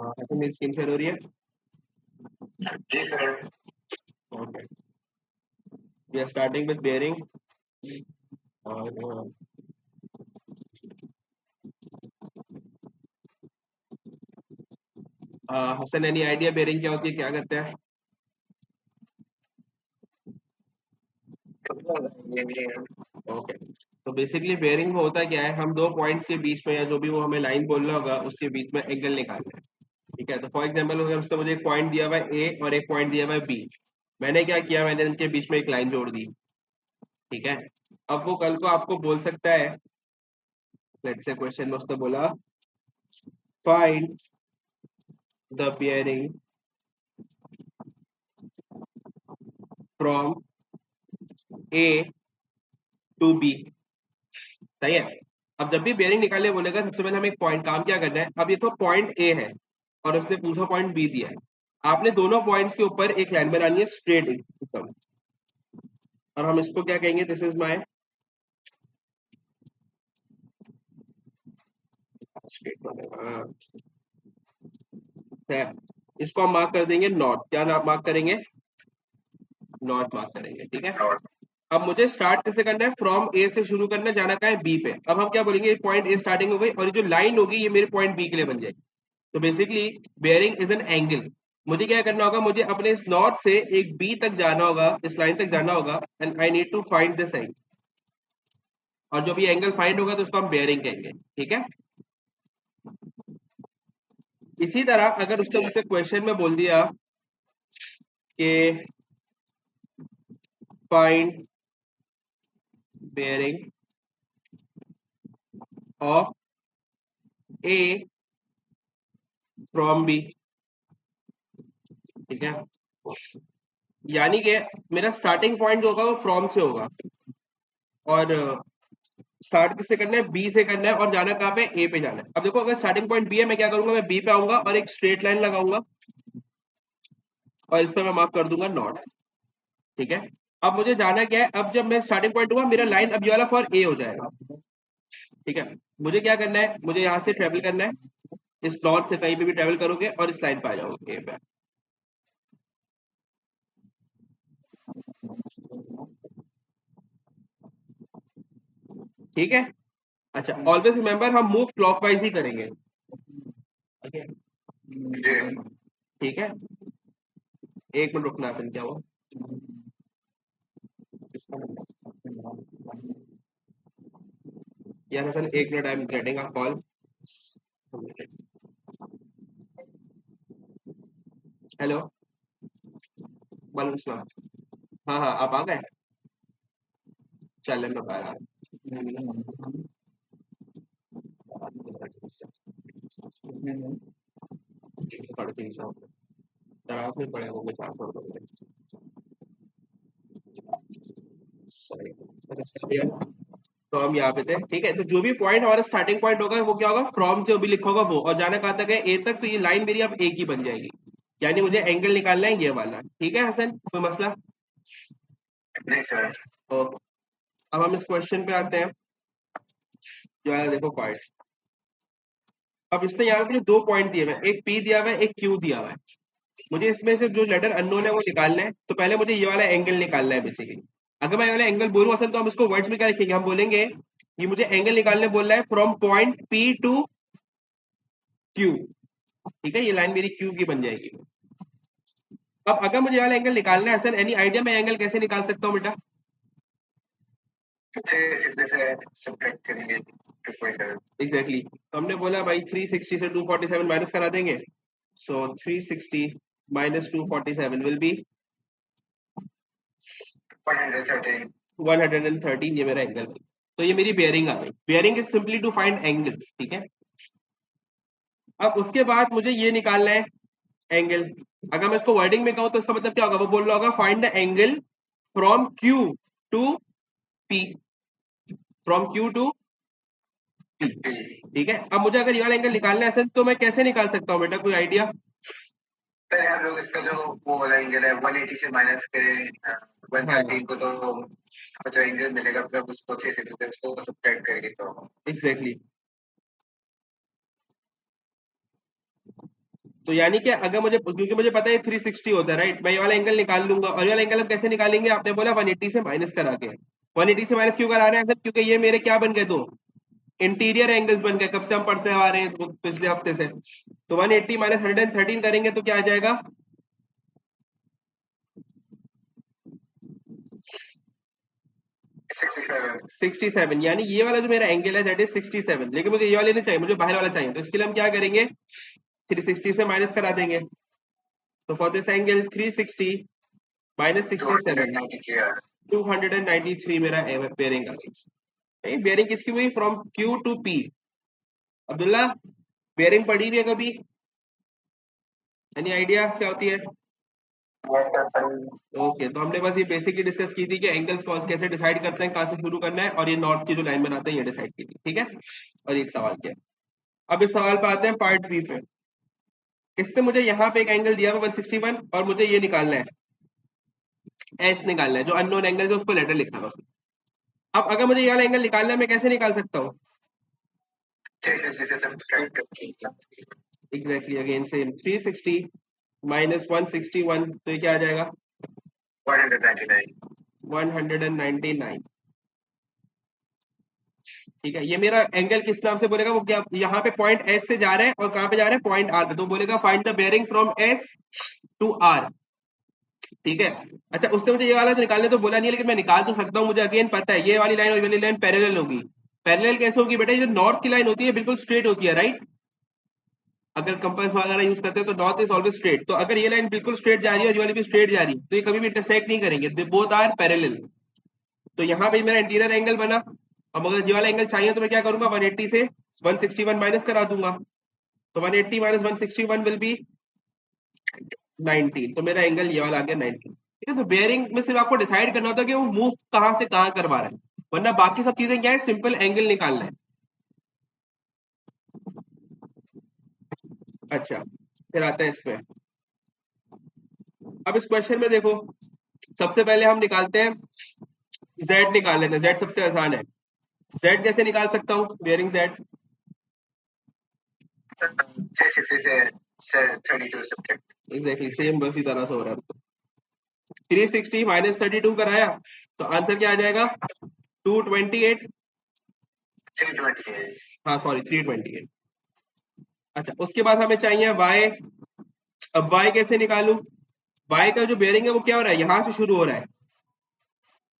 ऐसे मेरी screen share हो रही है? जी sir. Okay, we are starting with bearing. और हसन, एनी आइडिया बेयरिंग क्या होती है, क्या करते हैं? ये भी है। ओके, तो बेसिकली बेयरिंग में होता क्या है, हम दो पॉइंट्स के बीच में या जो भी वो हमें लाइन बोलना होगा उसके बीच में एंगल निकालना है। ठीक है, तो फॉर एग्जांपल अगर उसने मुझे एक पॉइंट दिया हुआ है ए और एक पॉइंट दिया हुआ है बी, मैंने क्या किया, मैंने इनके बीच में एक लाइन जोड़ दी। ठीक है, अब वो कल को आपको बोल सकता है, लेट्स से क्वेश्चन में उसने बोला find the bearing from A to B. सही है। अब जब भी बेयरिंग निकालने बोलेगा, सबसे पहले हमें एक पॉइंट काम क्या करना है। अब ये तो पॉइंट ए है और उसने पूछा पॉइंट बी दिया है, आपने दोनों पॉइंट्स के ऊपर एक लाइन बनानी है स्ट्रेट एकदम। और हम इसको क्या कहेंगे, दिस इज माय स्ट्रेट। इसको हम मार्क कर देंगे नॉट। क्या नाम मार्क करेंगे? नॉट मार्क करेंगे। ठीक है, अब मुझे स्टार्ट कैसे करना है, फ्रॉम ए से शुरू करना है, जाना कहाँ है, बी पे। अब हम क्या बोलेंगे, पॉइंट ए स्टार्टिंग हो गई और ये जो लाइन होगी ये मेरे पॉइंट बी के लिए बन जाएगी। तो basically bearing is an angle. मुझे क्या करना होगा, मुझे अपने इस नॉट से एक बी तक जाना होगा, इस लाइन तक जाना होगा, and I need to find this angle. और जो भी एंगल फाइंड होगा तो उसको हम बेयरिंग कहेंगे। ठीक है, इसी तरह अगर उसने मुझसे क्वेश्चन में बोल दिया कि find bearing of A from B. ठीक है, यानी कि मेरा स्टार्टिंग पॉइंट जो होगा वो फ्रॉम से होगा, और स्टार्ट किससे करना है, बी से करना है, और जाना कहाँ पे, ए पे जाना है। अब देखो, अगर स्टार्टिंग पॉइंट बी है, मैं क्या करूंगा, मैं बी पे आऊंगा और एक स्ट्रेट लाइन लगाऊंगा और इस पे मैं मार्क कर दूंगा नॉट। ठीक है, अब मुझे जाना क्या है, अब जब मैं स्टार्टिंग पॉइंट हुआ मेरा लाइन अब ये वाला फॉर ए हो जाएगा। ठीक है, मुझे क्या करना है, मुझे यहाँ से ट्रेवल करना है, इस नॉट से कहीं पे भी ट्रेवल करोगे और इस लाइन पे आ जाओगे ए पे। ठीक है, अच्छा, ऑलवेज रिमेंबर हम मूव क्लॉकवाइज ही करेंगे। ठीक है, एक मिनट रुकना, फिर क्या हुआ, यार हसन एक minute, I am getting a call. Hello, वालेकुम सलाम। हाँ हाँ, आप आ गए? चल मैं बाहर आ रहा। 300 साढ़े 300 दराज में पड़े होंगे, 400 रुपये। सॉरी, तो हम यहाँ पे थे। ठीक है, तो जो भी पॉइंट हमारा स्टार्टिंग पॉइंट होगा वो क्या होगा, फ्रॉम जो भी लिखा होगा वो, और जाना कहाँ तक है, ए तक। तो ये लाइन मेरी अब ए की बन जाएगी, यानी मुझे एंगल निकालना है ये वाला। ठीक है हसन, कोई मसला? नहीं सर। तो अब हम इस क्वेश्चन पे आते हैं, जो है देखो पॉइंट। अब इसने यहाँ पे दो पॉइंट दिए हुए हैं, एक पी दिया हुआ है, एक क्यू दिया हुआ है। मुझे इसमें से जो लेटर अननोन है वो निकालना है, तो पहले मुझे ये वाला एंगल निकालना है बेसिकली। अगर मैं ये वाला एंगल बोलूँ असल, तो हम इसको वर्ड्स में क्या लिखेंगे, हम बोलेंगे ये मुझे एंगल निकालने बोल रहा है from point P to Q. ठीक है, ये लाइन मेरी क्यू की बन जाएगी। अब अगर मुझे ये वाला एंगल निकालना है सर, एनी आइडिया मैं एंगल कैसे निकाल सकता हूँ बेटा? सीधे से सब्ट्रैक्ट करेंगे 2.7। एग्जैक्टली, तो हमने बोला भाई 360 से 247 माइनस करा देंगे। सो 360 माइनस 247 विल बी 113। 113। ये मेरा एंगल है। तो ये मेरी बेयरिंग आ गई। Bearing is simply to find angles. ठीक है, अब उसके बाद मुझे ये निकालना है एंगल। अगर मैं इसको वर्डिंग में कहूं तो इसका मतलब क्या होगा, वो बोल रहा होगा find the angle from Q to P, from Q to P. ठीक है, अब मुझे अगर ये वाला एंगल निकालना है तो मैं कैसे निकाल सकता हूँ बेटा, कोई आइडिया? पहले हम लोग इसका जो वो वाला एंगल है 180 से माइनस करें 113 को, तो जो एंगल मिलेगा फिर उसको 360 से उसको सब्ट्रैक्ट करेंगे तो एग्जैक्टली, तो यानी कि अगर मुझे, क्योंकि मुझे पता है 360 होता है राइट, मैं ये वाला एंगल निकाल लूंगा, और ये वाला एंगल हम कैसे निकालेंगे, आपने बोला 180 से माइनस करा के। 180 से माइनस क्यों करा रहे हैं सर, क्योंकि ये मेरे क्या बन गए, दो इंटीरियर एंगल्स बन गए, कब से हम पढ़ते आ रहे हैं, पिछले हफ्ते से। तो 180 माइनस 113 करेंगे तो क्या आ जाएगा, 67। यानी ये वाला जो मेरा एंगल है दैट इज 67, लेकिन मुझे ये वाले नहीं चाहिए, मुझे बाहर वाला चाहिए। तो इसके लिए हम क्या करेंगे, 360 से माइनस करा देंगे। तो फॉर दिस एंगल 360 माइनस 67, 293 मेरा बेयरिंग आ गई। बेयरिंग किसकी हुई, from Q to P. Abdullah, bearing पढ़ी हुई है कभी, एनी आइडिया क्या होती है? ओके, तो हमने बस ये बेसिकली डिस्कस की थी कि एंगल्स कॉस कैसे डिसाइड करते हैं, कहाँ से शुरू करना है, और ये नॉर्थ की जो लाइन बनाते हैं ये डिसाइड की थी, ठीक है। और एक सवाल किया। अब इस सवाल पे आते हैं पार्ट बी पे। इसमें मुझे यहाँ पे एक एंगल दिया हुआ 161, और मुझे ये निकालना है, एस निकालना है, जो अननोन एंगल है उसको लेटर लिखना है बस। अब अगर मुझे ये वाला एंगल निकालना है, मैं कैसे निकाल सकता हूँ? एग्जैक्टली, अगेन सेम, 360 माइनस 161, तो ये क्या आ जाएगा, 199। ठीक है, ये मेरा एंगल किस नाम से बोलेगा, वो क्या, यहाँ पे पॉइंट एस से जा रहे हैं और कहाँ पे जा रहे हैं, पॉइंट आर पे, तो बोलेगा find the bearing from S to R. ठीक है। अच्छा, उसने मुझे ये वाला तो निकालने तो बोला नहीं है, लेकिन मैं निकाल तो सकता हूँ, मुझे अगेन पता है ये वाली लाइन और ये वाली लाइन पैरेलल होगी। पैरेलल कैसे होगी बेटा, ये जो नॉर्थ की लाइन होती है बिल्कुल स्ट्रेट होती है राइट, अगर कंपास वगैरह यूज करते हैं तो नॉर्थ इज ऑलवेज स्ट्रेट। तो अगर ये लाइन बिल्कुल स्ट्रेट जा रही है और ये वाली भी स्ट्रेट जा रही है, तो ये कभी भी इंटरसेक्ट नहीं करेंगे, दे बोथ आर पैरेलल। तो यहाँ पे मेरा इंटीरियर एंगल बना। अब अगर ये वाला एंगल चाहिए तो मैं क्या करूंगा, 180 से 161 माइनस करा दूंगा। तो 180 माइनस 161 विल बी 19, तो मेरा एंगल ये वाला आ गया 19। ठीक है, तो बेयरिंग में सिर्फ आपको डिसाइड करना होता है कि वो मूव कहां से कहां करवा रहा है, वरना बाकी सब चीजें क्या है, सिंपल एंगल निकालना है। अच्छा, फिर आता है इस पे। अब इस क्वेश्चन में देखो, सबसे पहले हम निकालते हैं जेड, निकाल लेते हैं, जेड सबसे आसान है। जेड कैसे निकाल सकता हूँ, बेयरिंग जेड? एग्जैक्टली सेम बस तरह से हो रहा है। 360 माइनस 32 कराया, तो आंसर क्या आ जाएगा, 228। हाँ सॉरी, 328। अच्छा, उसके बाद हमें चाहिए वाई। अब वाई कैसे निकालू, वाई का जो बेयरिंग है वो क्या हो रहा है, यहां से शुरू हो रहा है,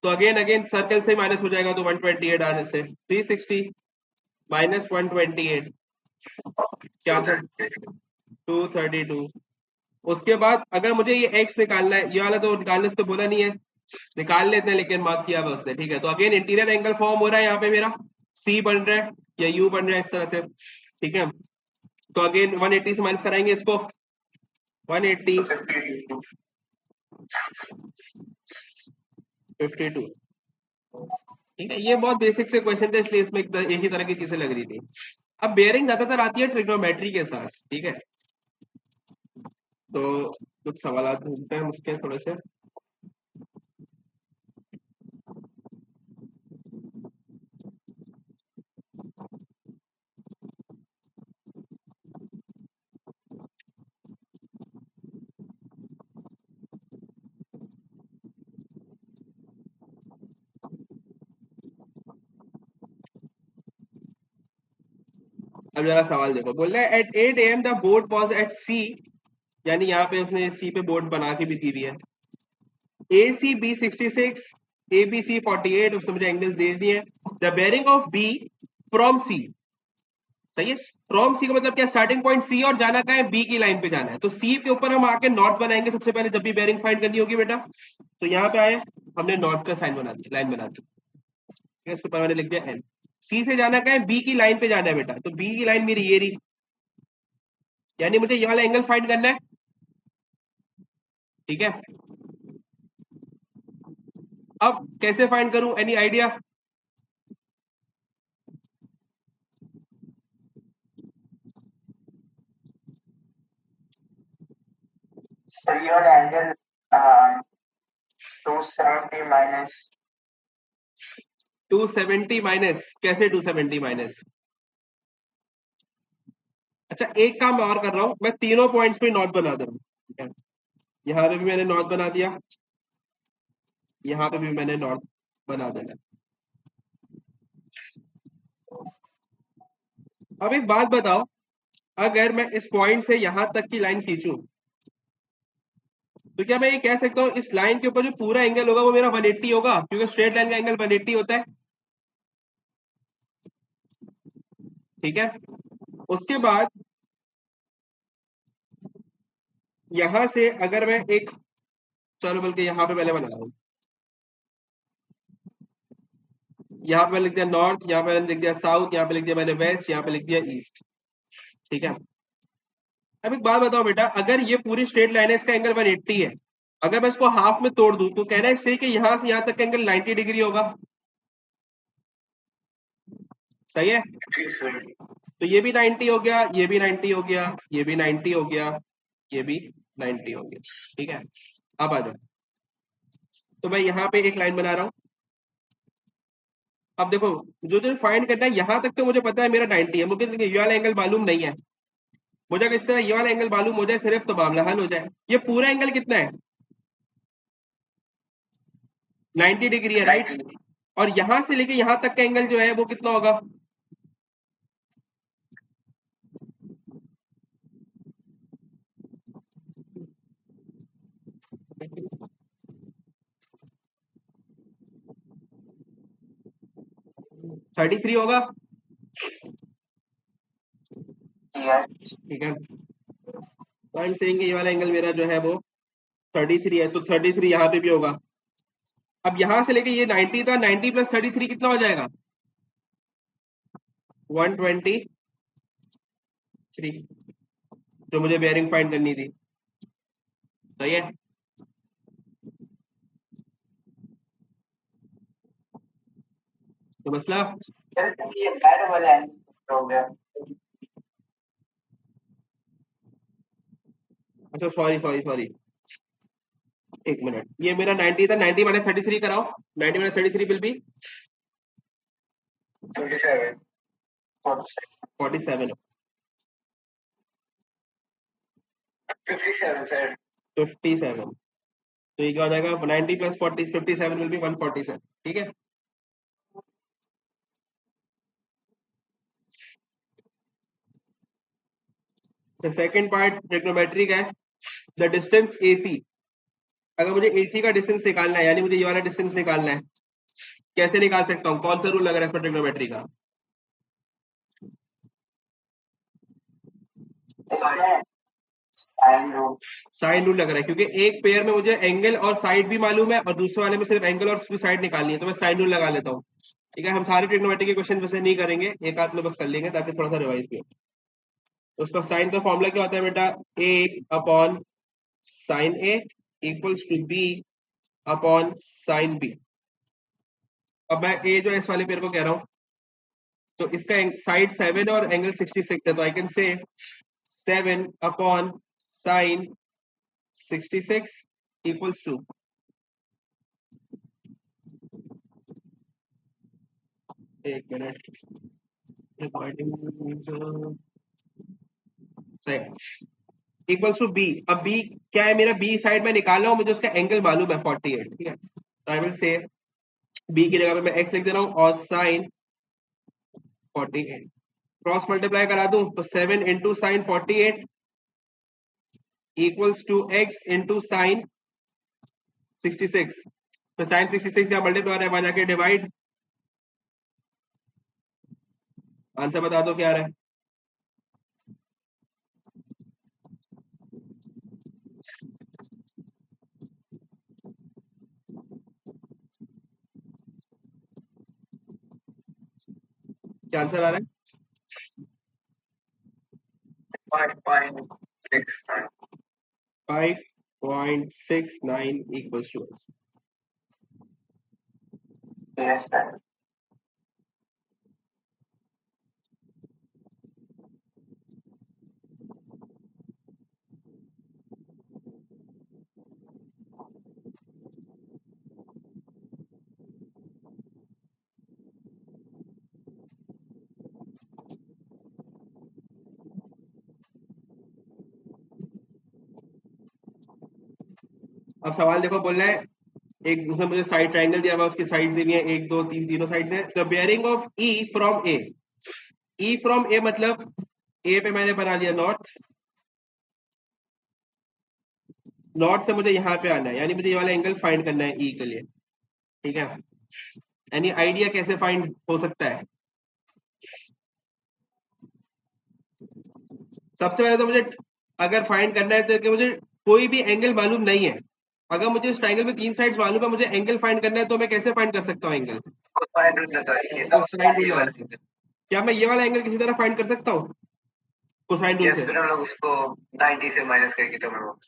तो अगेन अगेन सर्कल से माइनस हो जाएगा, तो 128 आने से 360 माइनस 128, क्या आंसर, 232। उसके बाद अगर मुझे ये एक्स निकालना है, ये वाला तो निकालने से तो बोला नहीं है, निकाल लेते हैं, लेकिन मार्क किया हुआ उसने, ठीक है। तो अगेन इंटीरियर एंगल फॉर्म हो रहा है यहाँ पे मेरा, सी बन रहा है या यू बन रहा है इस तरह से, ठीक है। तो अगेन 180 से माइनस कराएंगे इसको, 180 52। ठीक है, ये बहुत बेसिक से क्वेश्चन थे, इसलिए इसमें एक ही तरह की चीजें लग रही थी। अब बेयरिंग ज्यादातर आती है ट्रिग्नोमेट्री के साथ, ठीक है। तो कुछ सवाल ढूंढते हैं उसके थोड़े से। अब जरा सवाल देखो, बोल रहा है at 8 AM the boat was at C, यानी यहाँ पे उसने सी पे बोट बना के भी दी हुई है। ए C B 66, A B C 48, उसने मुझे एंगल्स दे दिए। The bearing of B from C, सही है। फ्रॉम सी का मतलब क्या, स्टार्टिंग पॉइंट सी और जाना कहाँ है, बी की लाइन पे जाना है। तो सी के ऊपर हम आके नॉर्थ बनाएंगे सबसे पहले, जब भी बेयरिंग फाइंड करनी होगी बेटा। तो यहाँ पे आए, हमने नॉर्थ का साइन बना दिया, लाइन बना दी, ठीक है, इसके ऊपर मैंने लिख दिया एन। सी से जाना कहाँ है, बी की लाइन पे जाना है बेटा, तो बी की लाइन मेरी ये रही, यानी मुझे ये वाला एंगल फाइंड करना है, ठीक है। अब कैसे फाइंड करूं, एनी आइडिया? सर ये वाला एंगल 270 माइनस 270 माइनस कैसे, 270 माइनस अच्छा एक काम मैं और कर रहा हूँ, मैं तीनों पॉइंट्स पे नॉट बना दे रहा हूँ, ठीक है। यहाँ पे भी मैंने नॉट बना दिया, यहाँ पे भी मैंने नॉट बना देना। अब एक बात बताओ, अगर मैं इस पॉइंट से यहां तक की लाइन खींचूं, तो क्या मैं ये कह सकता हूँ इस लाइन के ऊपर जो पूरा एंगल होगा वो मेरा 180 होगा, क्योंकि स्ट्रेट लाइन का एंगल 180 होता है, ठीक है। उसके बाद यहां से अगर मैं एक, चलो बल्कि यहाँ पे पहले बना रहा हूँ, यहाँ पे लिख दिया नॉर्थ, यहाँ पे लिख दिया साउथ, यहाँ पे लिख दिया मैंने वेस्ट, यहाँ पे लिख दिया ईस्ट, ठीक है। अब एक बात बताओ बेटा, अगर ये पूरी स्ट्रेट लाइन है, इसका एंगल 180 है, अगर मैं इसको हाफ में तोड़ दूं तो कहना है इससे कि यहां से यहां तक का एंगल 90 डिग्री होगा, सही है। तो ये भी 90 हो गया, ये भी 90 हो गया, ये भी 90 हो गया, ये भी 90 हो गया, ठीक है। अब आ जाओ, तो मैं यहाँ पे एक लाइन बना रहा हूँ। अब देखो, जो जो फाइंड करना है यहां तक तो मुझे पता है मेरा 90 है, मुझे ये वाला एंगल मालूम नहीं है, मुझे अगर इस तरह ये वाला एंगल मालूम हो जाए सिर्फ तो मामला हल हो जाए। ये पूरा एंगल कितना है, 90 डिग्री है, राइट। और यहां से लेके यहां तक का एंगल जो है वो कितना होगा, 33 होगा, ठीक है। तो आई एम सेइंग ये वाला एंगल मेरा जो है वो 33 है, तो 33 यहाँ पे भी होगा। अब यहां से लेके ये 90 था, 90 प्लस 33 कितना हो जाएगा, 123, जो मुझे बेयरिंग फाइंड करनी थी, सही है। तो मसला, ये बैड वाला है हो गया। अच्छा सॉरी सॉरी सॉरी, एक मिनट, ये मेरा 90 था, 90 माइनस 33 कराओ, 90 माइनस 33 विल बी 27 47, 57 सर। 57। तो ये क्या हो जाएगा, 90 प्लस 40, 57 विल बी 147, ठीक है। सेकेंड पार्ट ट्रिग्नोमेट्री का है, द डिस्टेंस AC। अगर मुझे AC का डिस्टेंस निकालना है, यानी मुझे ये वाला डिस्टेंस निकालना है, कैसे निकाल सकता हूँ, कौन सा रूल लग रहा है इसमें ट्रिग्नोमेट्री का, साइन रूल लग रहा है, क्योंकि एक पेयर में मुझे एंगल और साइड भी मालूम है और दूसरे वाले में सिर्फ एंगल और साइड निकालनी है, तो मैं साइन रूल लगा लेता हूँ, ठीक है। हम सारे ट्रिग्नोमेट्री के क्वेश्चन वैसे नहीं करेंगे, एक आध में बस कर लेंगे ताकि थोड़ा सा रिवाइज भी हो। तो उसका साइन का फॉर्मूला क्या होता है बेटा, A upon sine A equals to B upon sine B। अब मैं A जो है इस वाले पेयर को कह रहा हूँ, तो इसका साइड 7 है और एंगल 66 है, तो आई can say 7 upon sine 66 equals to, एक मिनट, रिकॉर्डिंग सही, इक्वल्स टू बी। अब बी क्या है, मेरा बी साइड में निकाल रहा हूं, मुझे उसका एंगल मालूम है 48, ठीक है। तो आई विल से बी की जगह पे मैं एक्स लिख दे रहा हूँ और साइन 48, क्रॉस मल्टीप्लाई करा दूं तो 7 into sine 48 equals to x into sine 66। तो साइन 66 यहाँ मल्टीप्लाई हो रहा है, वहां जाके डिवाइड, आंसर बता दो क्या आ रहा है, क्या आंसर आ रहा है, 5.69। 5.69 इक्वल्स टू, यस सर। अब सवाल देखो, बोल रहा है एक, उसने मुझे साइड ट्रायंगल दिया हुआ, उसकी साइड्स दी हुई है, 1 2 3, तीनों साइड्स हैं। The bearing of E from A, E from A मतलब ए पे मैंने बना लिया नॉर्थ, नॉर्थ से मुझे यहाँ पे आना है, यानी मुझे ये वाला एंगल फाइंड करना है ई के लिए, ठीक है। एनी आइडिया कैसे फाइंड हो सकता है? सबसे पहले तो मुझे अगर फाइंड करना है तो कि मुझे कोई भी एंगल मालूम नहीं है। अगर मुझे इस ट्रायंगल में 3 साइड्स मालूम है, मुझे एंगल फाइंड करना है, तो मैं कैसे फाइंड कर सकता हूँ एंगल? कोसाइन रूल लगाइए तो तो साइन रूल ये लगा वाला। सकते हैं। क्या मैं ये वाला एंगल किसी तरह फाइंड कर सकता हूँ कोसाइन रूल यस, से? फिर हम लोग उसको 90 से माइनस करके तो हम लोग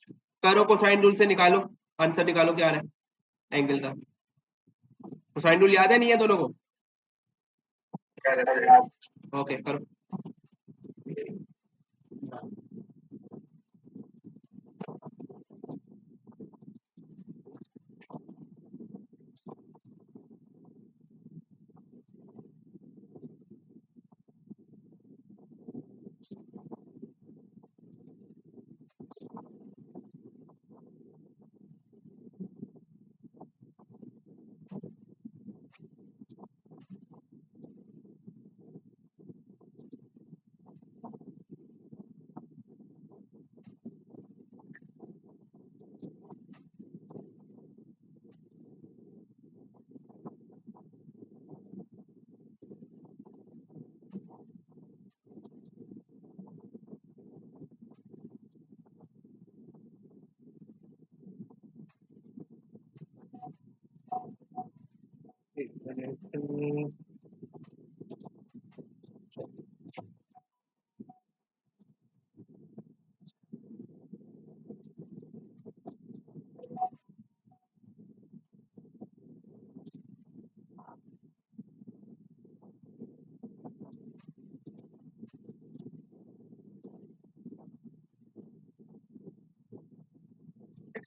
करो कोसाइन रूल से निकालो, आंसर निकालो क्या आ रहा है एंगल का। कोसाइन रूल याद है नहीं है दोनों को? क्या कहते हैं। ओके करो।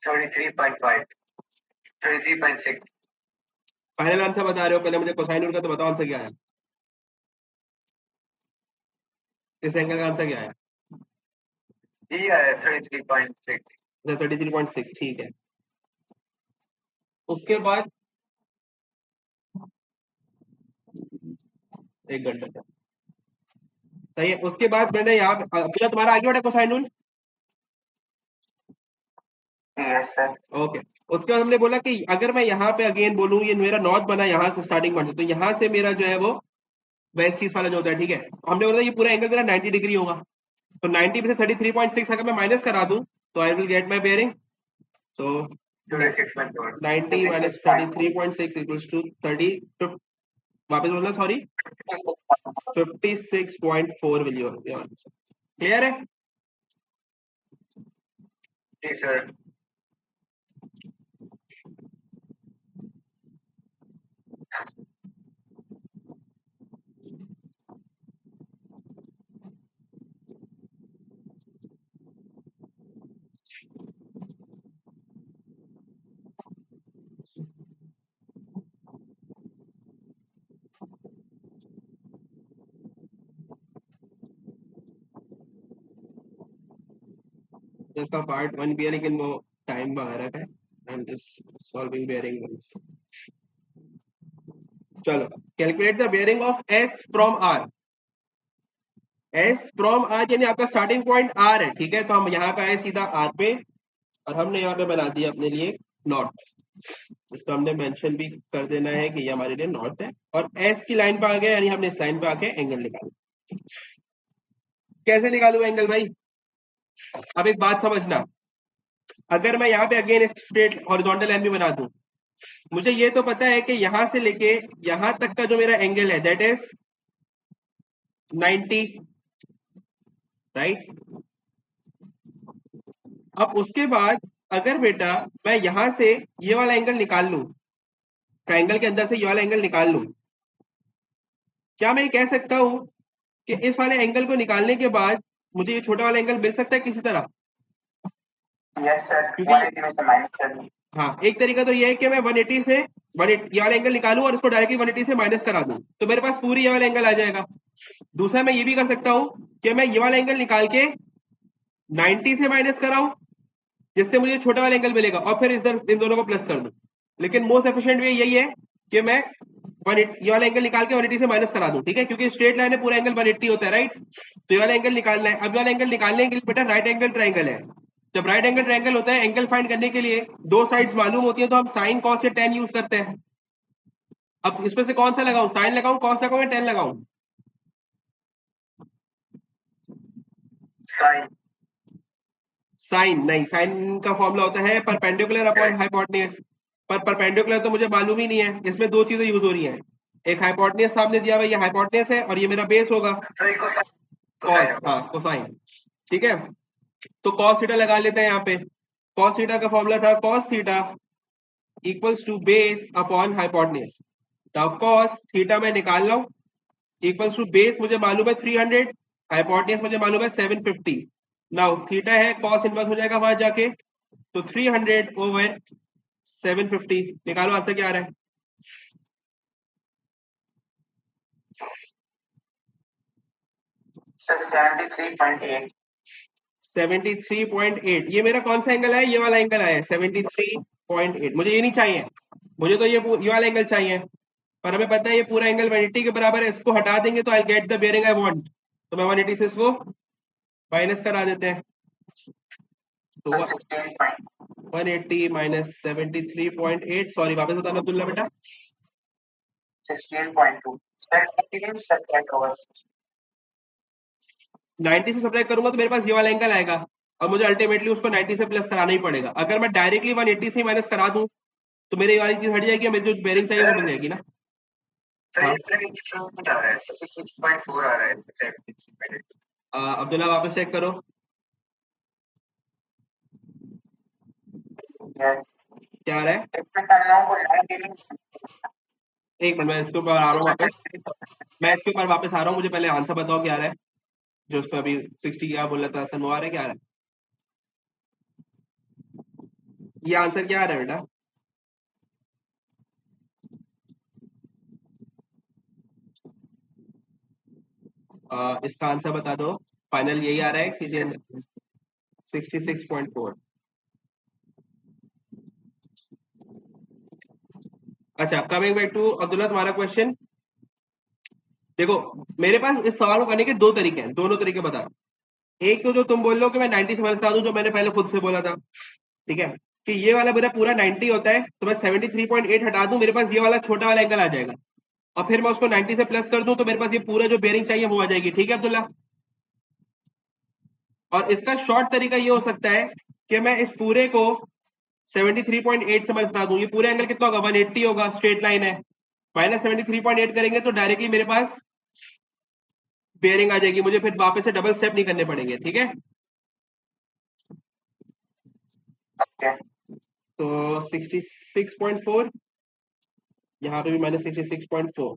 33.5, 33.6। फाइनल आंसर बता रहे हो? पहले मुझे कोसाइन रूल का तो बताओ आंसर क्या है, इस एंगल का आंसर क्या है? ये आया 33.6। 33.6, ठीक है। उसके बाद 1 घंटे तक सही है। उसके बाद मैंने यहाँ पूरा तुम्हारा आगे बढ़ा cosine rule. Yes sir. Okay, उसके बाद हमने बोला कि अगर मैं यहाँ पे अगेन बोलूँ, ये मेरा नॉर्थ बना यहाँ से स्टार्टिंग पॉइंट, तो यहाँ से मेरा जो है वो वेस्ट ईस्ट वाला जो होता है, ठीक है। हमने बोला ये पूरा एंगल मेरा 90 डिग्री होगा, तो 90 में से 33.6 अगर मैं माइनस करा दूं तो I will get my bearing. So 26.4, 90 minus 56.4। 33.6 equals to 30, वापस बोलना sorry, 56.4 will your answer. Clear है? जी सर। इसका पार्ट 1 भी है, लेकिन वो टाइम वगैरह का है। I am just solving bearing ones. चलो, calculate the bearing of S from R. S from R यानी आपका स्टार्टिंग पॉइंट आर है, ठीक है। तो हम यहाँ पे आए सीधा आर पे, और हमने यहाँ पे बना दिया अपने लिए नॉर्थ। इसको हमने मेंशन भी कर देना है कि ये हमारे लिए नॉर्थ है, और एस की लाइन पे आ गए, यानी हमने इस लाइन पे आके एंगल निकाला। कैसे निकालू एंगल भाई? अब एक बात समझना, अगर मैं यहाँ पे अगेन एक स्ट्रेट हॉरिजॉन्टल लाइन भी बना दूं, मुझे ये तो पता है कि यहां से लेके यहां तक का जो मेरा एंगल है दैट इज 90, राइट। अब उसके बाद अगर बेटा मैं यहां से ये वाला एंगल निकाल लूं, ट्रायंगल के अंदर से ये वाला एंगल निकाल लूं, क्या मैं ये कह सकता हूं कि इस वाले एंगल को निकालने के बाद मुझे ये छोटा वाला एंगल मिल सकता है किसी तरह? यस सर, क्योंकि 180 में से माइनस कर दी। हाँ, एक तरीका तो ये है कि मैं 180 से 180 ये वाला एंगल निकालूं और इसको डायरेक्टली 180 से माइनस करा दूं, तो मेरे पास पूरी ये वाला एंगल आ जाएगा। दूसरा मैं ये भी कर सकता हूं कि मैं ये वाला एंगल निकाल के 90 से माइनस कराऊं, जिससे मुझे छोटा वाला एंगल मिलेगा और फिर इधर इन दोनों को प्लस कर दूं। लेकिन मोस्ट एफिशिएंट वे यही है कि मैं 180 ये वाला एंगल निकाल के 180 से माइनस करा दूं, ठीक है, क्योंकि स्ट्रेट लाइन है पूरा एंगल 180 होता है, राइट। तो ये वाला एंगल निकालना है। अब ये वाला एंगल निकालने के लिए बेटा राइट एंगल ट्राइंगल है। जब राइट एंगल ट्राइंगल होता है, एंगल फाइंड करने के लिए दो साइड्स मालूम होती है, तो हम साइन कॉस या टेन यूज करते हैं। अब इसमें से कौन सा लगाऊं, साइन लगाऊं, कॉस लगाऊं या टेन लगाऊं? साइन। साइन नहीं, साइन का फॉर्मूला होता है परपेंडिकुलर अपॉन हाइपोटेन्यूज। पर परपेंडिकुलर तो मुझे मालूम ही नहीं है, इसमें दो चीजें यूज हो रही हैं। एक हाइपोटेन्यूज सामने दिया हुआ है, ये हाइपोटेन्यूज है और ये मेरा बेस होगा सॉरी कॉस, कोसाइन। हाँ कोसाइन, ठीक है। तो कॉस थीटा लगा लेते हैं यहाँ पे। कॉस थीटा का फॉर्मूला था cos theta equals to base upon hypotenuse. Now cos theta मैं निकाल रहा हूँ, इक्वल्स टू बेस मुझे मालूम है 300, हाइपोटेन्यूज मुझे मालूम है 750। नाउ थीटा है, कॉस इनवर्स हो जाएगा वहां जाके, तो 300 ओवर 750। निकालो आंसर क्या आ रहा है। 73.8। 73.8 ये मेरा कौन सा एंगल है, ये वाला एंगल है 73.8। मुझे ये नहीं चाहिए, मुझे तो ये वाला एंगल चाहिए। पर हमें पता है ये पूरा एंगल 180 के बराबर है, इसको हटा देंगे तो I get the bearing I want. तो मैं 180 से इसको माइनस करा देते हैं। तो 180 माइनस 73.8, सॉरी वापस बताना अब्दुल्ला बेटा। 68.2। 90 से सब्ट्रैक्ट करूंगा तो मेरे पास ये वाला एंगल आएगा, और मुझे अल्टीमेटली उसको 90 से प्लस कराना ही पड़ेगा। अगर मैं डायरेक्टली 180 से माइनस करा दूं तो मेरी ये वाली चीज हट जाएगी, मुझे जो बेयरिंग चाहिए वो मिल जाएगी ना। हाँ आ रहा है 66.4 आ रहा है। अब्दुल्ला वापस चेक करो। क्या आ रहा है? एक मिनट, मैं इसके ऊपर आ रहा हूँ वापस। मैं इसके ऊपर वापस आ रहा हूँ, मुझे पहले आंसर बताओ क्या आ रहा है। जो उसमें अभी 60 क्या बोला था सर, वो आ रहा है, क्या आ रहा है? ये आंसर क्या आ रहा है बेटा? इसका आंसर बता दो। फाइनल यही आ रहा है कि 66.4। अच्छा, कमिंग बैक टू अब्दुल्ला तुम्हारा क्वेश्चन। देखो, मेरे पास इस सवाल को करने के दो तरीके हैं, दोनों तरीके बता रहा हूं। एक तो जो तुम बोल लो कि मैं 90 से माइनस करा दूं, जो मैंने पहले खुद से बोला था, ठीक है, कि ये वाला मेरा पूरा 90 होता है, तो मैं 73.8 हटा दूं, मेरे पास ये वाला छोटा वाला एंगल आ जाएगा, और फिर मैं उसको 90 से प्लस कर दूं, तो मेरे पास ये पूरा जो बेयरिंग चाहिए वो आ जाएगी, ठीक है अब्दुल्ला। और इसका शॉर्ट तरीका ये हो सकता है कि मैं इस पूरे को 73.8 से मैं बता दूं, ये पूरा एंगल कितना होगा, 180 होगा, स्ट्रेट लाइन है, माइनस 73.8 करेंगे तो डायरेक्टली मेरे पास बेयरिंग आ जाएगी, मुझे फिर वापस से डबल स्टेप नहीं करने पड़ेंगे, ठीक है। तो 66.4, यहाँ पे भी माइनस 66.4,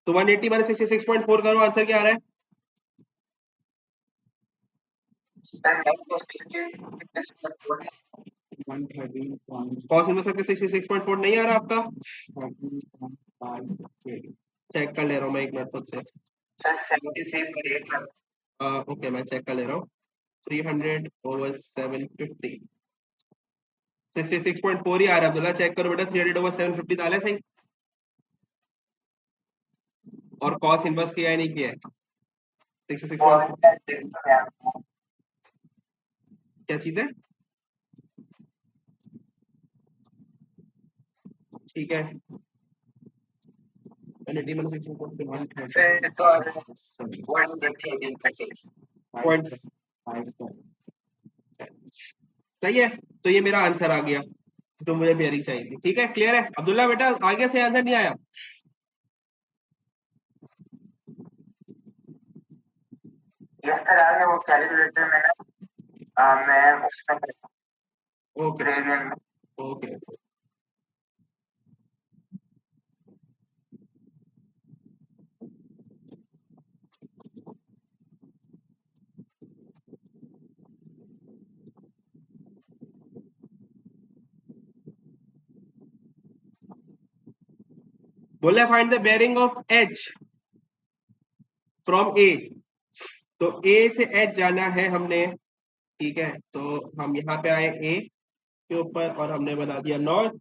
तो 180 माइनस 66.4 करो, आंसर क्या आ रहा है? कॉस इनवर्स करके 66.4 नहीं आ रहा आपका? चेक कर ले रहा हूँ मैं एक मिनट खुद से। ओके, मैं चेक कर ले रहा हूँ। 300 ओवर 750, 66.4 ही आ रहा है अब्दुल्ला, चेक करो बेटा, 300 ओवर 750 डाले सही, और कॉस इनवर्स किया है नहीं किया है? 66.4 क्या चीज है? ठीक है, 180 माइनस 66.4 सही है। तो ये मेरा आंसर आ गया जो मुझे बेयरिंग चाहिए थी, ठीक है, क्लियर है अब्दुल्ला बेटा, आगे से आंसर नहीं आया? यस सर, आगे वो कैलकुलेटर में ना मैं उसमें ओके ग्रेडियंट ओके। बोले find the bearing of H from A. तो ए से एच जाना है हमने, ठीक है, तो हम यहाँ पे आए ए, के ऊपर और हमने बना दिया नॉर्थ,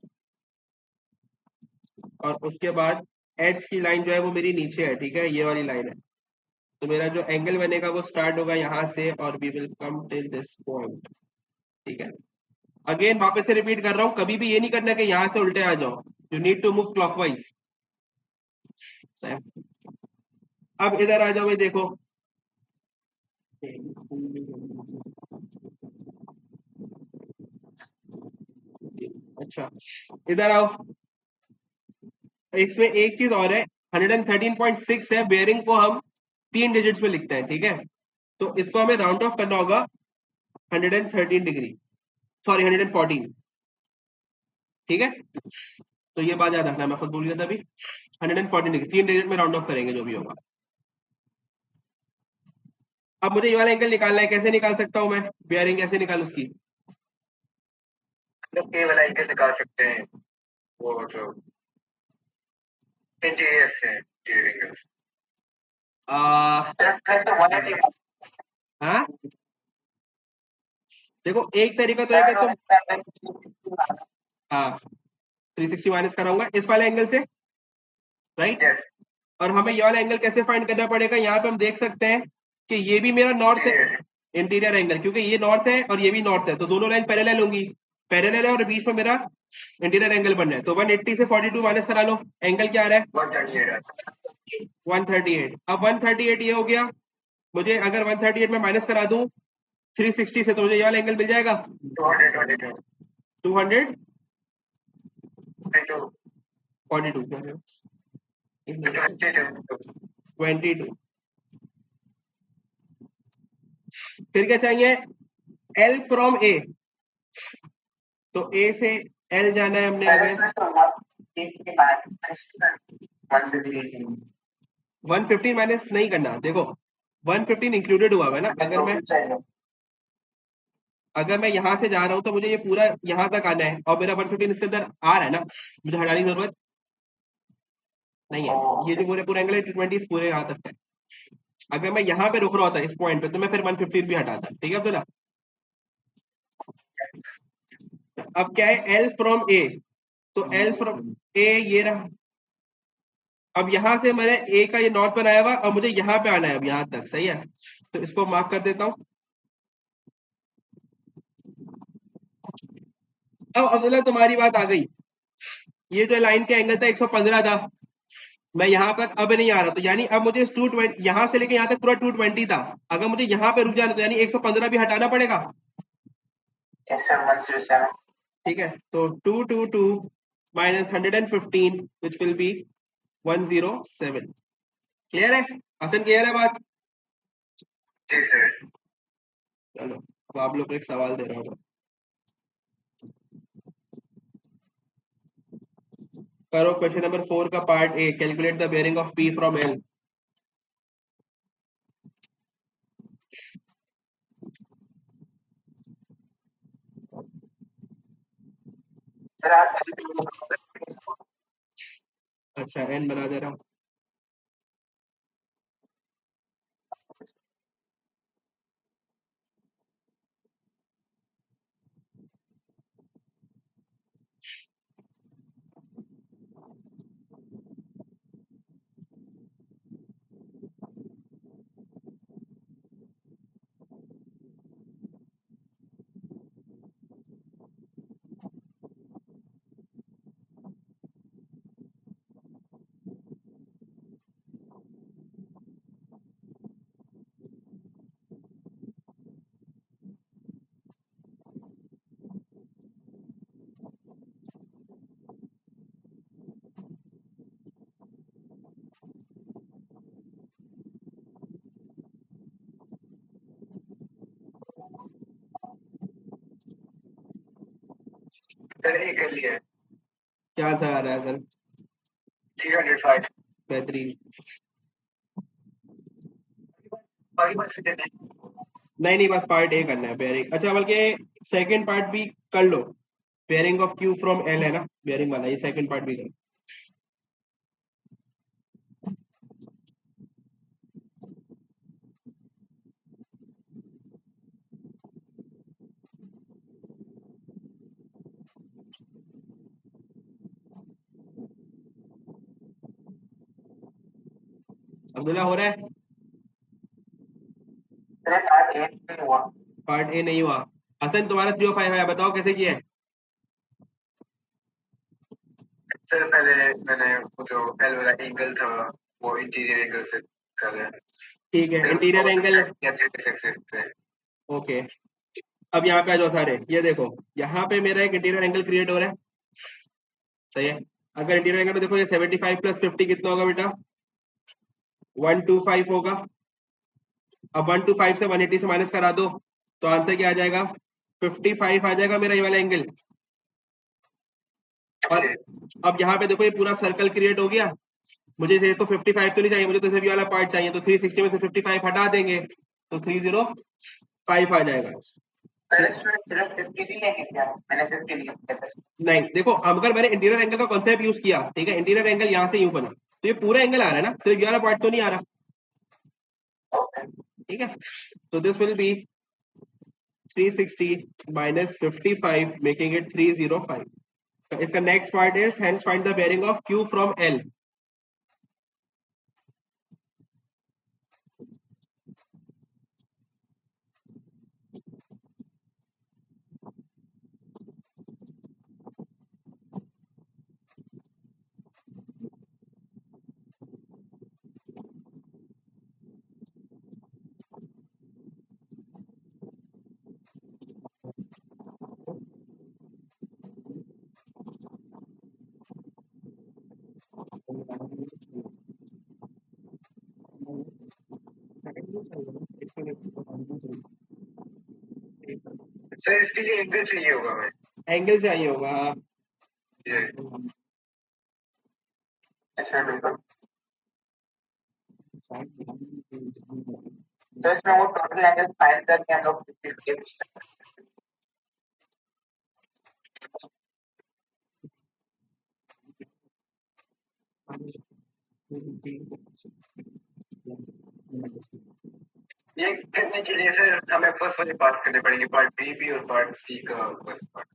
और उसके बाद एच की लाइन जो है वो मेरी नीचे है, ठीक है, ये वाली लाइन है। तो मेरा जो एंगल बनेगा वो स्टार्ट होगा यहाँ से और we will come till this point, ठीक है। अगेन वापस से रिपीट कर रहा हूँ, कभी भी ये नहीं करना कि यहाँ से उल्टे आ जाओ, you need to move clockwise. अब इधर आ जाओ भाई, देखो अच्छा इधर आओ, इसमें एक चीज और है, 113.6 है, बेयरिंग को हम 3 डिजिट्स में लिखते हैं, ठीक है। तो इसको हमें राउंड ऑफ करना होगा 113 डिग्री, सॉरी 114, ठीक है। तो ये बात याद रखना, मैं खुद भूल गया था अभी। 114 डिग्री 3 डिजिट में राउंड ऑफ करेंगे जो भी होगा। अब मुझे ये वाला एंगल निकालना है, कैसे निकाल सकता हूं मैं, बेयरिंग कैसे निकाल उसकी? लोग ए वाला एंगल निकाल सकते हैं, वो जो इंटीरियर से इंटीरियर एंगल हाँ देखो, एक तरीका तो है कि तुम, हाँ 360 माइनस कराऊंगा इस वाले एंगल से, राइट। यस और हमें ये वाला एंगल कैसे फाइंड करना पड़ेगा, यहाँ पे हम देख सकते हैं कि ये भी मेरा नॉर्थ है, इंटीरियर एंगल, क्योंकि ये नॉर्थ है और ये भी नॉर्थ है, तो दोनों लाइन पैरेलल होंगी, पैरेलल है और बीच में मेरा इंटीरियर एंगल बन रहा है। तो 180 से 42 माइनस करा लो, एंगल क्या आ रहा है? 138। अब 138 ये हो गया, मुझे अगर 138 में माइनस करा दूं 360 से, तो मुझे ये वाला एंगल मिल जाएगा 242 22। फिर क्या चाहिए, एल फ्रॉम ए, तो ए से एल जाना है हमने, अगर 115 माइनस नहीं करना, देखो 115 इंक्लूडेड हुआ है ना, अगर मैं यहाँ से जा रहा हूँ तो मुझे ये पूरा यहाँ तक आना है, और मेरा 115 इसके अंदर आ रहा है ना, मुझे हटाने की जरूरत नहीं है, ये जो पूरे पूरे एंगल है 220 पूरे यहाँ तक है। अगर मैं यहाँ पे रुक रहा होता इस पॉइंट पे, तो मैं फिर 115 भी हटाता, ठीक है अब्दुल्ला। अब क्या है, एल फ्रॉम ए, तो एल फ्रॉम ए ये रहा। अब यहां से मैंने ए का ये नॉर्थ बनाया हुआ, अब मुझे यहाँ पे आना है, अब यहाँ तक, सही है। तो इसको मार्क कर देता हूँ। अब अब्दुल्ला तुम्हारी बात आ गई, ये जो लाइन का एंगल था 115 था, मैं यहाँ पर अब नहीं आ रहा, तो यानी अब मुझे 220 यहाँ से लेके यहाँ तक पूरा 220 था, अगर मुझे यहाँ पे रुक जाना तो यानी 115 भी हटाना पड़ेगा, ठीक है। तो 222 minus 115 which will be 107। Clear है हसन, क्लियर है बात? जी सर। चलो अब आप लोग को एक सवाल दे रहा हूँ, करो क्वेश्चन नंबर 4 का part A, calculate the bearing of P from L. अच्छा एन बना दे रहा हूँ। सर ए कर लिया क्या सा आ रहा है हसन? 305। बेहतरीन। बाकी बात से नहीं नहीं, बस पार्ट ए करना है बेयरिंग, अच्छा बल्कि सेकंड पार्ट भी कर लो, bearing of Q from L है ना बेयरिंग वाला, ये सेकंड पार्ट भी कर। अब्दुल्ला हो रहा है? मेरा पार्ट ए नहीं हुआ। पार्ट ए नहीं हुआ। हसन तुम्हारा 305 है, बताओ कैसे किया है? सर पहले मैंने वो जो एल वाला एंगल था वो इंटीरियर एंगल से कर रहा है। ठीक है, फिर इंटीरियर उसको एंगल। subtract किया 360 एक्सिस से। ओके, अब यहाँ पे आ जाओ सारे, ये देखो यहाँ पे मेरा एक इंटीरियर एंगल क्रिएट हो रहा है, सही है। अगर इंटीरियर एंगल में देखो ये 75 प्लस 50 कितना होगा बेटा? 125 होगा। अब 125 से 180 से माइनस करा दो तो आंसर क्या आ जाएगा? 55 आ जाएगा मेरा ये वाला एंगल। और अब यहाँ पे देखो ये पूरा सर्कल क्रिएट हो गया। मुझे चाहिए तो 55 तो नहीं चाहिए, मुझे तो सिर्फ ये वाला पार्ट चाहिए, तो 360 में से 55 हटा देंगे तो 305 आ जाएगा। सर इसमें सिर्फ 50 नहीं है क्या? मैंने 50 लिया था। नहीं देखो, अगर मैंने इंटीरियर एंगल का कॉन्सेप्ट यूज किया, ठीक है, इंटीरियर एंगल यहाँ से यूं बना तो ये पूरा एंगल आ रहा है ना, सिर्फ ये वाला पार्ट तो नहीं आ रहा। ओके। ठीक है, so this will be 360 minus 55 making it 305. इसका next part is hence find the bearing of Q from L. Sir इसके लिए एंगल चाहिए होगा मैं। एंगल चाहिए होगा, हाँ। ये इसमें बिल्कुल। तो इसमें वो टोटल एंगल फाइंड करके हम लोग 50 ये करने के लिए सर हमें फर्स्ट वाली बात करनी पड़ेगी, पार्ट बी भी और पार्ट सी का फर्स्ट पार्ट।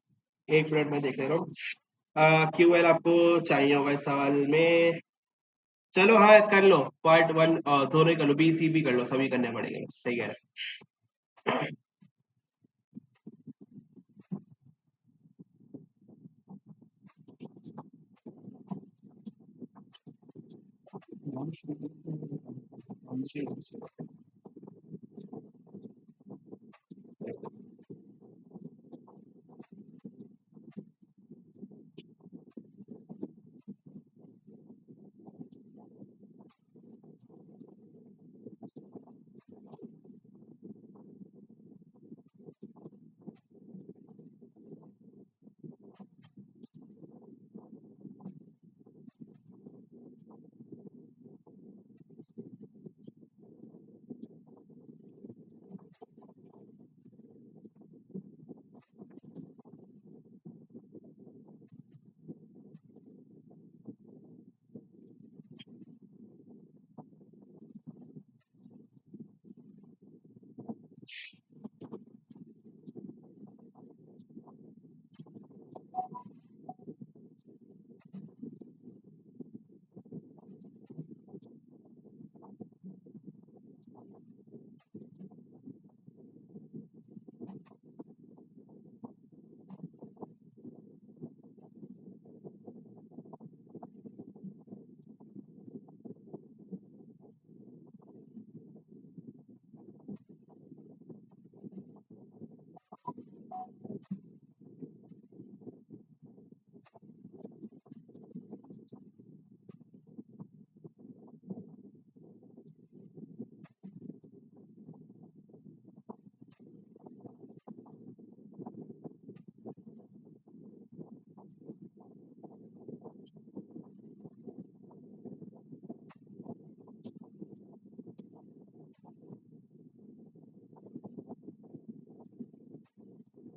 एक मिनट में देख ले रहा हूँ। QL आपको चाहिए होगा इस सवाल में। चलो हाँ कर लो, पार्ट वन दोनों ही कर लो, बी सी भी कर लो, सभी करने पड़ेंगे, सही है।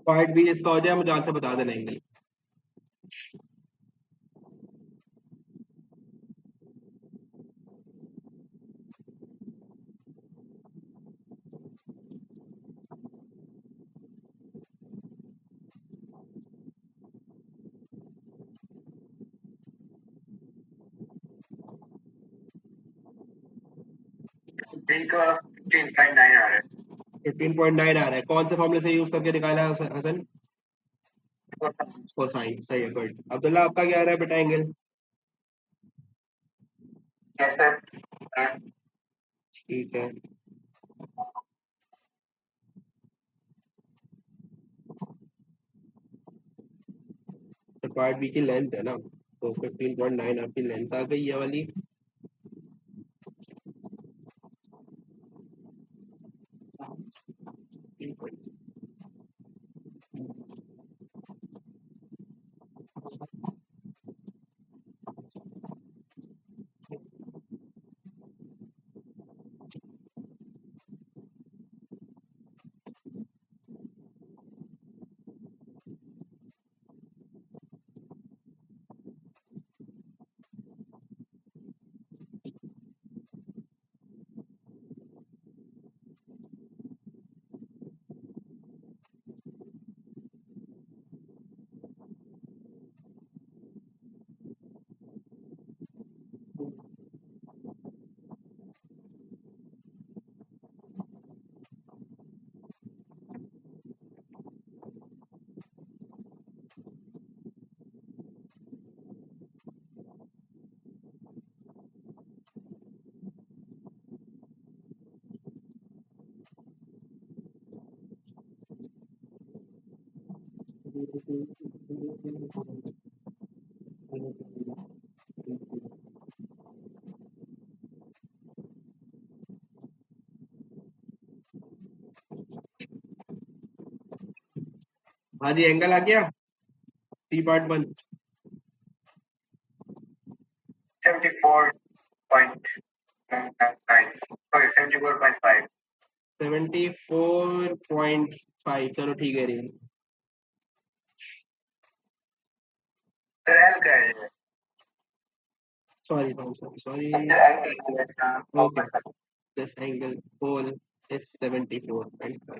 पार्ट बी इसका हो जाए, मुझे आंसर बता देना एंगल। बी का 15.9 आ रहा है। 15.9 आ रहा है। कौन से फॉर्मूले से यूज करके निकाला है हसन? कोसाइन। सही है, गुड। अब्दुल्ला आपका क्या आ रहा है बेटा एंगल? Yes sir. ठीक है। तो पार्ट बी की लेंथ है ना, तो 15.9 आपकी लेंथ आ गई ये वाली। हाँ जी, एंगल आ गया। T part 1 74.9 sorry 74.5। 74.5, चलो ठीक है। रेंज सर एल का है। Sorry sorry sorry. Sir okay, this angle whole is 74.5।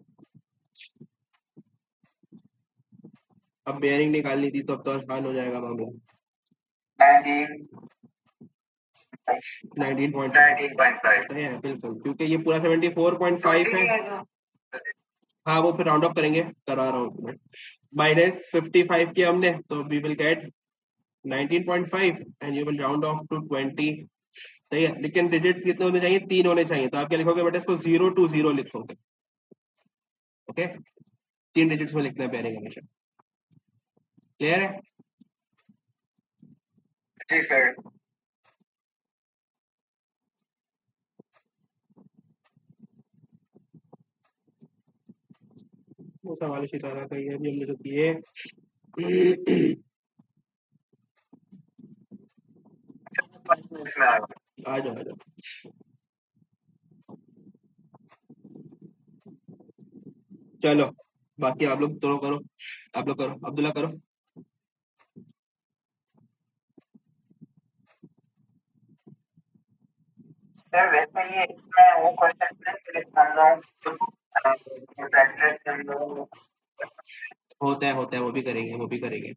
अब बेयरिंग निकालनी थी तो अब तो आसान हो जाएगा मामला। 19.5 सही है बिल्कुल, क्योंकि ये पूरा 74.5 है। हाँ, वो फिर राउंड ऑफ करेंगे, करा रहा हूँ मैं। -55 किया हमने, तो we will get 19.5 and you will round off to 20। सही है, लेकिन डिजिट कितने होने चाहिए? 3 होने चाहिए। तो आप क्या लिखोगे बेटा? इसको 0 to 0 लिखोगे। ओके, 3 डिजिट्स में लिखना है पेयरिंग हमेशा। क्लियर है? जी सर। वो सवाल इसी तरह का ही है, अभी हमने जो किए। आ जाओ आ जाओ। चलो, बाकी आप लोग दोनों करो। आप लोग करो, अब्दुल्ला करो। सर वैसे ये मैं वो क्वेश्चन लिखता हूँ होता है, वो भी करेंगे, वो भी करेंगे।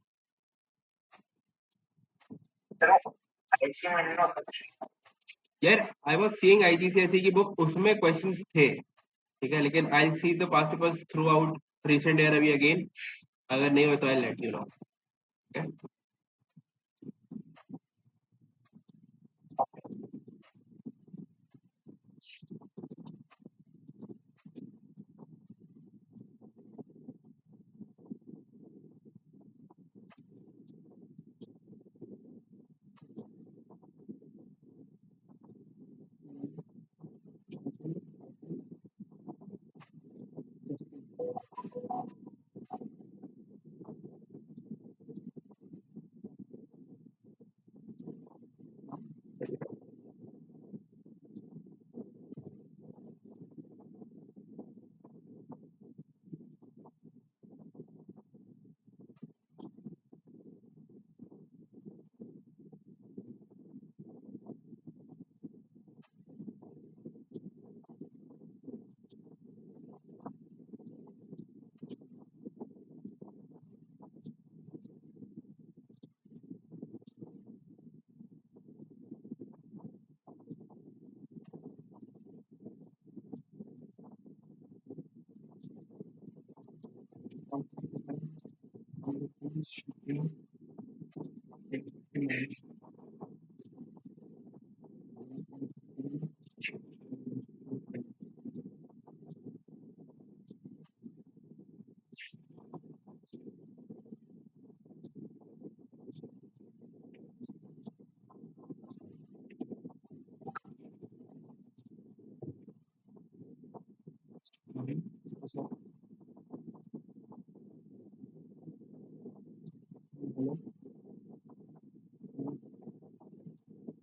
यार, आई वाज सीइंग आईजीसीएसई की बुक, उसमें क्वेश्चंस थे, ठीक है, लेकिन I see the past papers throughout recent year अभी अगेन। अगर नहीं हो तो I let you know.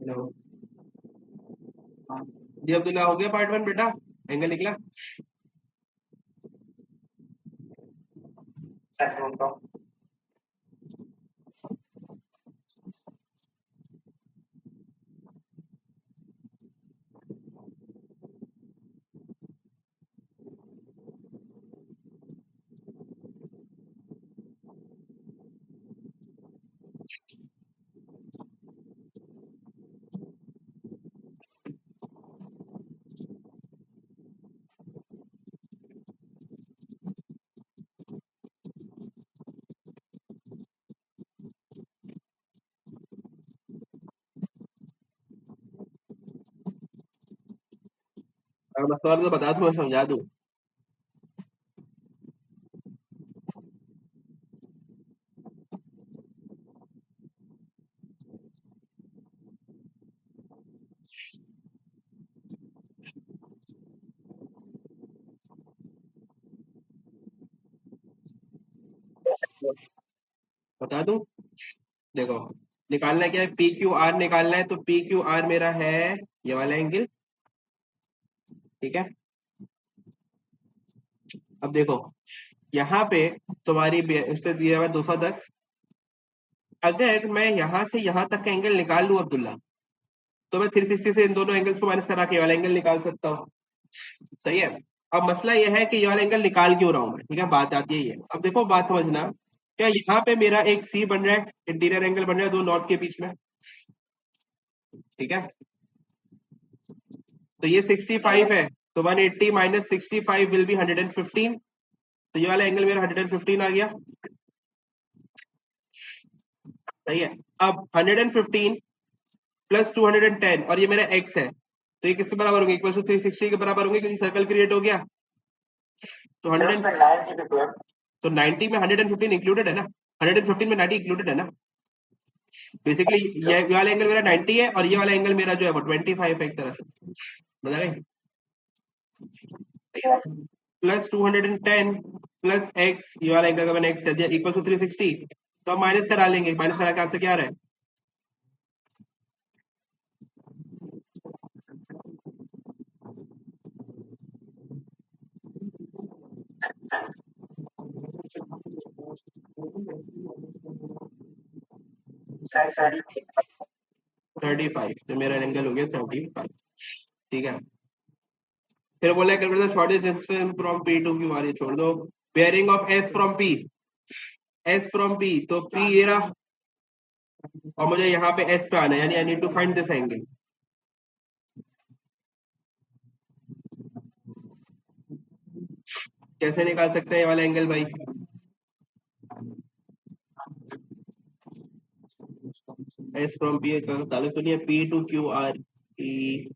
Hello जी अब्दुल्ला, हो गया पार्ट वन बेटा? एंगल निकला? सर बोलता हूँ। अगर मसला तो बता दूं, मैं समझा दूं। बता दूं? देखो, निकालना क्या है, पी क्यू आर निकालना है, तो पी क्यू आर मेरा है ये वाला एंगल। ठीक है, अब देखो यहाँ पे तुम्हारी उससे दिया हुआ 210। अगर मैं यहाँ से यहाँ तक का एंगल निकाल लूं अब्दुल्ला, तो मैं 360 से इन दोनों एंगल्स को माइनस करा के ये वाला एंगल निकाल सकता हूँ। सही है। अब मसला यह है कि ये वाला एंगल निकाल क्यों रहा हूं मैं, ठीक है, बात आती है ये। अब देखो बात समझना, क्या यहाँ पे मेरा एक सी बन रहा है, इंटीरियर एंगल बन रहा है दो नॉर्थ के बीच में। ठीक है, तो ये 65 है, तो 180 माइनस 65 विल बी 115। तो ये वाला एंगल मेरा 115 आ गया। सही है। अब 115 प्लस 210 और ये मेरा एक्स है, तो ये किसके बराबर होंगे? इक्वल टू 360 के बराबर होंगे, क्योंकि सर्कल क्रिएट हो गया। तो 100 तो 90 में 115 इंक्लूडेड है ना, 115 में 90 इंक्लूडेड है ना। बेसिकली ये वाला एंगल मेरा 90 है और ये वाला एंगल मेरा जो है वो 25 है, एक तरह से। समझ गए? प्लस 210 प्लस एक्स, ये वाला एंगल का मैंने एक्स कर दिया, इक्वल टू 360। तो अब माइनस करा लेंगे, माइनस करा के आंसर क्या आ रहा है? 35। तो मेरा एंगल हो गया 35। ठीक है, फिर बोला calculate the shortage distance from P to Q R, ये छोड़ दो। Bearing of S from P, S from P, तो पी ये रहा, और मुझे यहाँ पे एस पे आना है, यानी I need to find this angle. कैसे निकाल सकते हैं ये वाला एंगल भाई? एस फ्रॉम पी का ताल्लुक तो नहीं है, P to Q R P,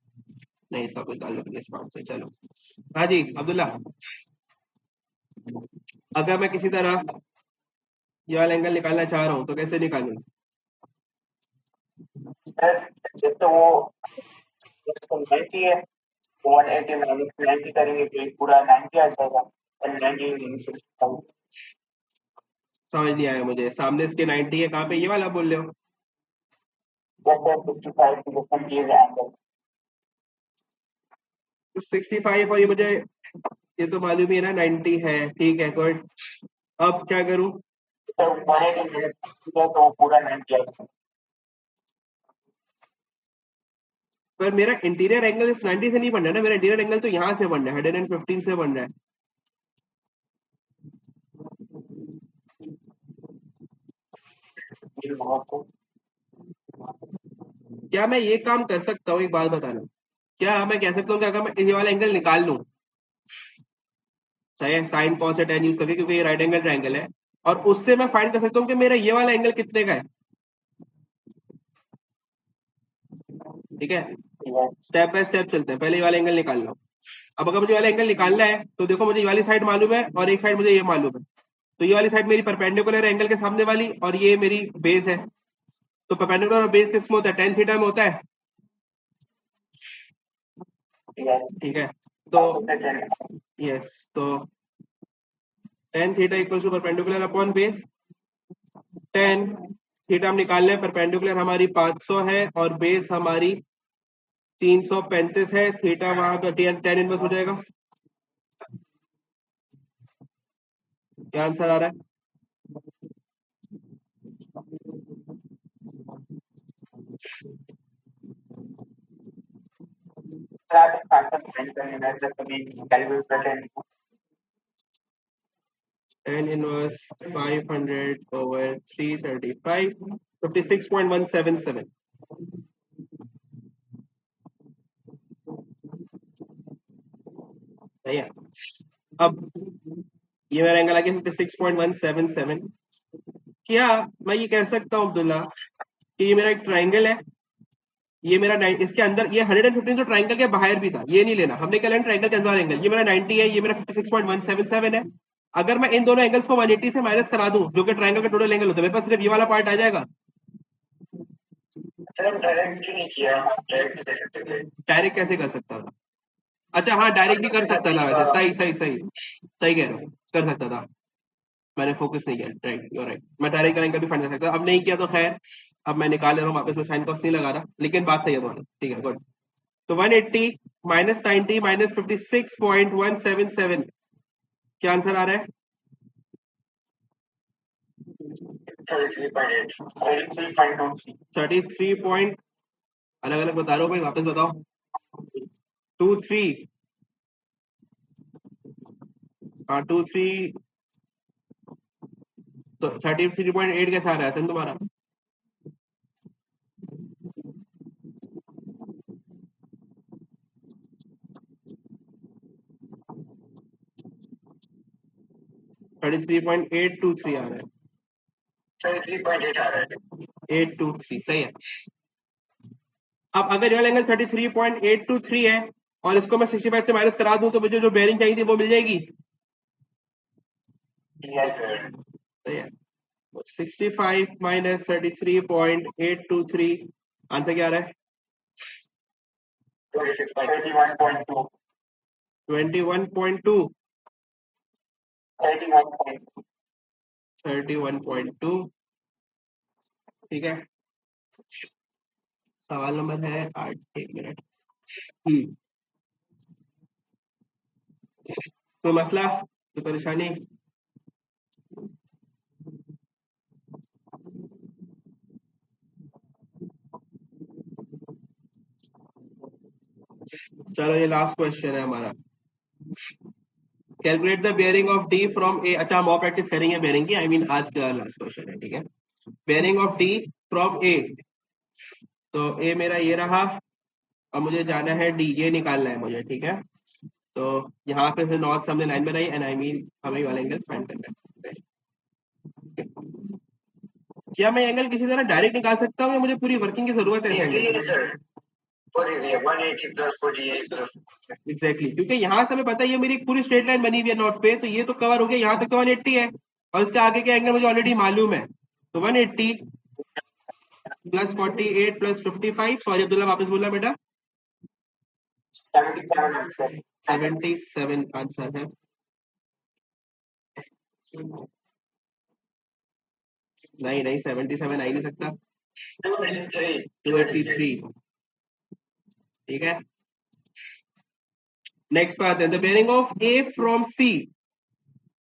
नहीं इसका कोई ताल्लुक नहीं इस बात से। चलो हाँ जी अब्दुल्ला, अगर मैं किसी तरह ये वाला एंगल निकालना चाह रहा हूँ तो कैसे निकालूं? जैसे वो 90 है, 180 माइनस 90 करेंगे तो ये पूरा 90 आ जाएगा, और 90 समझ नहीं आया मुझे, सामने इसके 90 है, कहाँ पे ये वाला बोल रहे हो? जैसे 55 की डिफरेंट ये एंगल। 65 और ये मुझे, ये तो मालूम ही है ना 90 है, ठीक है गुड। अब क्या करूं? तो 180 है तो वो पूरा 90 आएगा। पर मेरा इंटीरियर एंगल इस 90 से नहीं बन रहा है ना, मेरा इंटीरियर एंगल तो यहाँ से बन रहा है, 115 से बन रहा है। क्या मैं ये काम कर सकता हूँ, एक बात बताना, क्या मैं कह सकता हूँ कि अगर मैं ये वाला एंगल निकाल लूं, सही है, साइन कॉस टेन यूज करके, क्योंकि ये राइट एंगल ट्रायंगल है, और उससे मैं फाइंड कर सकता हूँ कि मेरा ये वाला एंगल कितने का है। ठीक है, स्टेप बाय स्टेप चलते हैं, पहले ये वाला एंगल निकाल लो। अब अगर मुझे वाला एंगल निकालना है तो देखो, मुझे ये वाली साइड मालूम है और एक साइड मुझे ये मालूम है, तो ये वाली साइड मेरी परपेंडिकुलर है एंगल के सामने वाली, और ये मेरी बेस है। तो परपेंडिकुलर और बेस किस में होता है, टेन थीटा में होता है। ठीक है, तो यस, तो tan theta equal to perpendicular upon base. Tan theta हम निकाल लें, परपेंडिकुलर हमारी 500 है और बेस हमारी 335 है, थीटा वहां का टेन इनवर्स हो जाएगा। क्या आंसर आ रहा है? Tan inverse 500 over 335, 56.177। सही है। अब ये मेरा एंगल आ गया 56.177। क्या मैं ये कह सकता हूँ अब्दुल्ला कि ये मेरा एक ट्राइंगल है, ये मेरा इसके अंदर ये 115 तो ट्राइंगल के बाहर भी था, ये नहीं लेना हमने, क्या लेना ट्राइंगल के अंदर एंगल। ये मेरा 90 है, ये मेरा 56.177 है। अगर मैं इन दोनों एंगल्स को 180 से माइनस करा दूं, जो कि ट्राइंगल का टोटल एंगल होता है, मेरे पास सिर्फ ये वाला पार्ट आ जाएगा। डायरेक्ट कैसे कर सकता था? अच्छा हाँ, डायरेक्ट भी कर सकता था वैसे, सही सही सही सही कह रहे हो, कर सकता था। मैंने फोकस नहीं किया, राइट यू राइट, मैं डायरेक्ट एंगल भी फाइंड कर सकता, अब नहीं किया तो खैर, अब मैं निकाल ले रहा हूँ वापस, में साइन कॉस नहीं लगा रहा, लेकिन बात सही है तुम्हारी। ठीक है, गुड। तो 180 माइनस 90 माइनस 56.177, क्या आंसर आ रहा है? 33 पॉइंट, अलग अलग बता रहे हो भाई, वापस बताओ। 23, हाँ 23, तो 33.8 कैसा आ रहा है सन तुम्हारा? Thirty three point eight two three आ रहा है। 33.8 आ रहा है, 823, सही है। अब अगर ये वाला एंगल 33.823 है और इसको मैं 65 से माइनस करा दूं, तो मुझे जो बेरिंग चाहिए थी वो मिल जाएगी। यस सर, सही है। 65 माइनस 33.823, आंसर क्या आ रहा है? 21.2, 21.2, 31.2। ठीक है, सवाल नंबर है 8, 1 मिनट। तो मसला, तो परेशानी? चलो ये लास्ट क्वेश्चन है हमारा। Calculate the bearing of D from A. अच्छा, हम और प्रैक्टिस करेंगे बेयरिंग की, आई मीन आज का लास्ट क्वेश्चन है। ठीक है, bearing of D from A. तो ए मेरा ये रहा, अब मुझे जाना है डी, ये निकालना है मुझे। ठीक है, तो यहाँ पे से नॉर्थ सामने लाइन बनाई, एंड आई मीन हमें वाला एंगल फाइंड करना है। क्या मैं एंगल किसी तरह डायरेक्ट निकाल सकता हूँ या मुझे पूरी वर्किंग की जरूरत है? एग्जैक्टली, क्योंकि यहाँ से हमें पता है ये मेरी पूरी स्ट्रेट लाइन बनी हुई है नॉर्थ पे, तो ये तो कवर हो गया, यहाँ तक तो 180 है, और इसके आगे के एंगल मुझे ऑलरेडी मालूम है। तो 180 प्लस 48 प्लस 55, सॉरी अब्दुल्ला वापस बोला बेटा, 77 आंसर है। नहीं नहीं, 77 आ ही नहीं सकता, 283। ठीक है, नेक्स्ट बात है the bearing of A from C.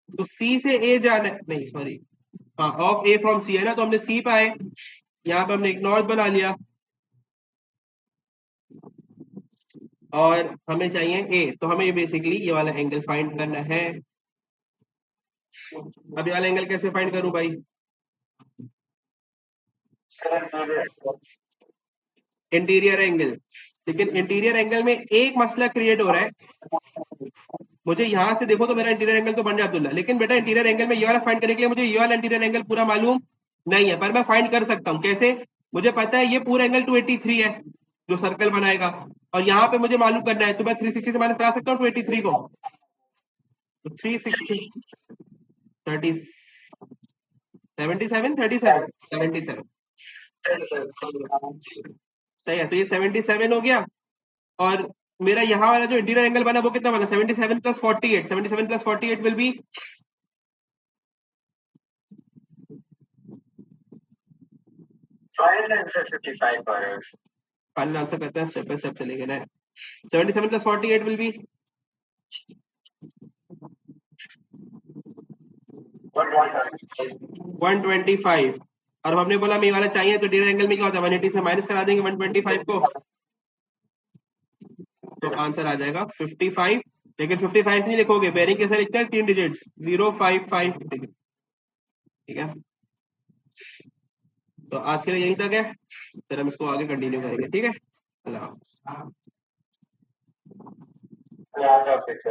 तो सी से ए जाना है, नहीं सॉरी, हाँ ऑफ ए फ्रॉम सी है ना, तो हमने सी पाए, यहाँ पे हमने एक नॉर्थ बना लिया, और हमें चाहिए ए, तो हमें बेसिकली ये वाला एंगल फाइंड करना है। अब ये वाला एंगल कैसे फाइंड करूं भाई? इंटीरियर एंगल, लेकिन इंटीरियर एंगल में एक मसला क्रिएट हो रहा है, मुझे यहाँ से देखो तो मेरा इंटीरियर एंगल तो बन रहा है अब्दुल्ला, लेकिन बेटा इंटीरियर एंगल में ये वाला फाइंड करने के लिए मुझे ये वाला इंटीरियर एंगल पूरा मालूम नहीं है, पर मैं फाइंड कर सकता हूँ। कैसे? मुझे पता है ये पूरा एंगल 283 है जो सर्कल बनाएगा, और यहाँ पे मुझे मालूम करना है, तो मैं 360 से माइनस करा सकता हूँ 283 को। तो 360 30 77 37 77 सही है। तो ये 77 हो गया, और मेरा यहाँ वाला जो इंटीरियर एंगल बना वो कितना बना? 77 plus 48, 77 plus 48 will be 55 final answer करते हैं, स्टेप बाय स्टेप चलेंगे ना। 77 प्लस 48 विल बी 125, और अब हमने बोला हमें ये वाला चाहिए, तो इंटीरियर एंगल में क्या होता है? 180 से माइनस करा देंगे 125 को, तो आंसर आ जाएगा 55। लेकिन 55 नहीं लिखोगे, बेरिंग कैसे लिखते हैं? 3 डिजिट्स, 055 डिग्री। ठीक है, तो आज के लिए यहीं तक है, फिर हम इसको आगे कंटिन्यू करेंगे। ठीक है, अल्लाह हाफ़िज़। Yeah, that's it.